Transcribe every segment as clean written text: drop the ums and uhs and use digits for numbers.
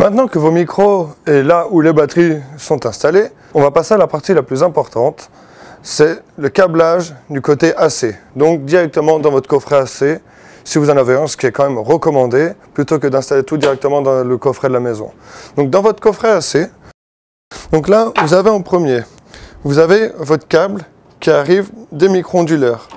Maintenant que vos micros et là où les batteries sont installées, on va passer à la partie la plus importante, c'est le câblage du côté AC. Donc directement dans votre coffret AC, si vous en avez un, ce qui est quand même recommandé, plutôt que d'installer tout directement dans le coffret de la maison. Donc dans votre coffret AC, donc là vous avez en premier, vous avez votre câble qui arrive des micro-onduleurs.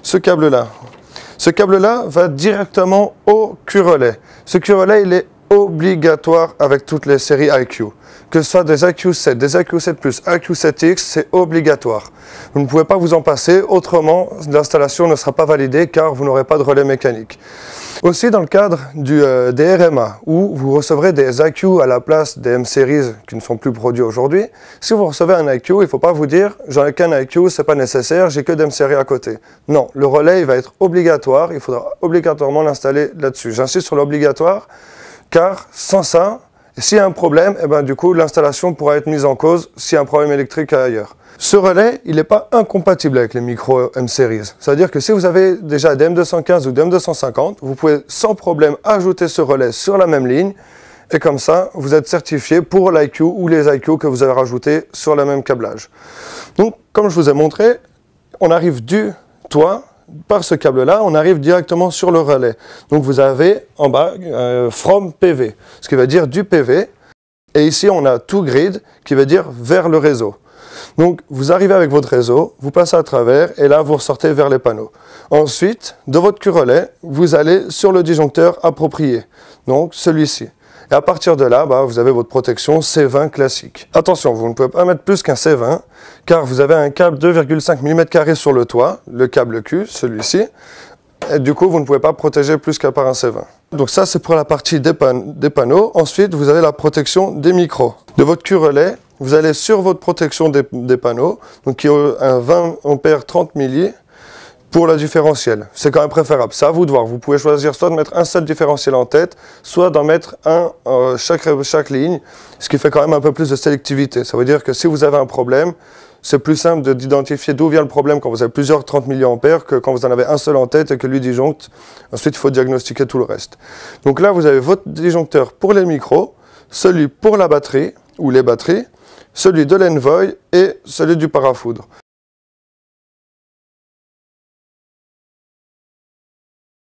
Ce câble-là va directement au Q-relais. Ce Q-relais, il est obligatoire avec toutes les séries IQ. Que ce soit des IQ7, des IQ7+, IQ7X, c'est obligatoire. Vous ne pouvez pas vous en passer, autrement l'installation ne sera pas validée car vous n'aurez pas de relais mécanique. Aussi dans le cadre des RMA, où vous recevrez des IQ à la place des M-Series qui ne sont plus produits aujourd'hui, si vous recevez un IQ, il ne faut pas vous dire « j'en ai qu'un IQ, c'est pas nécessaire, j'ai que des M-Series à côté ». Non, le relais il va être obligatoire, il faudra obligatoirement l'installer là-dessus. J'insiste sur l'obligatoire, car sans ça, s'il y a un problème, du coup, l'installation pourra être mise en cause s'il y a un problème électrique ailleurs. Ce relais, il n'est pas incompatible avec les micros M-Series. C'est-à-dire que si vous avez déjà des M215 ou des M250, vous pouvez sans problème ajouter ce relais sur la même ligne, et comme ça, vous êtes certifié pour l'IQ ou les IQ que vous avez rajoutés sur le même câblage. Donc, comme je vous ai montré, on arrive du toit. Par ce câble-là, on arrive directement sur le relais. Donc vous avez en bas from PV, ce qui veut dire du PV. Et ici, on a to grid, qui veut dire vers le réseau. Donc vous arrivez avec votre réseau, vous passez à travers, et là, vous ressortez vers les panneaux. Ensuite, de votre Q-relais, vous allez sur le disjoncteur approprié, donc celui-ci. Et à partir de là, vous avez votre protection C20 classique. Attention, vous ne pouvez pas mettre plus qu'un C20, car vous avez un câble 2,5 mm sur le toit, le câble Q, celui-ci, et du coup, vous ne pouvez pas protéger plus qu'à part un C20. Donc ça, c'est pour la partie des panneaux. Ensuite, vous avez la protection des micros. De votre Q-relais, vous allez sur votre protection des panneaux, donc qui a un 20 ampères 30 milli, pour le différentiel. C'est quand même préférable. C'est à vous de voir. Vous pouvez choisir soit de mettre un seul différentiel en tête, soit d'en mettre un chaque ligne, ce qui fait quand même un peu plus de sélectivité. Ça veut dire que si vous avez un problème, c'est plus simple d'identifier d'où vient le problème quand vous avez plusieurs 30 mA que quand vous en avez un seul en tête et que lui disjoncte. Ensuite, il faut diagnostiquer tout le reste. Donc là, vous avez votre disjoncteur pour les micros, celui pour la batterie ou les batteries, celui de l'Envoy et celui du parafoudre.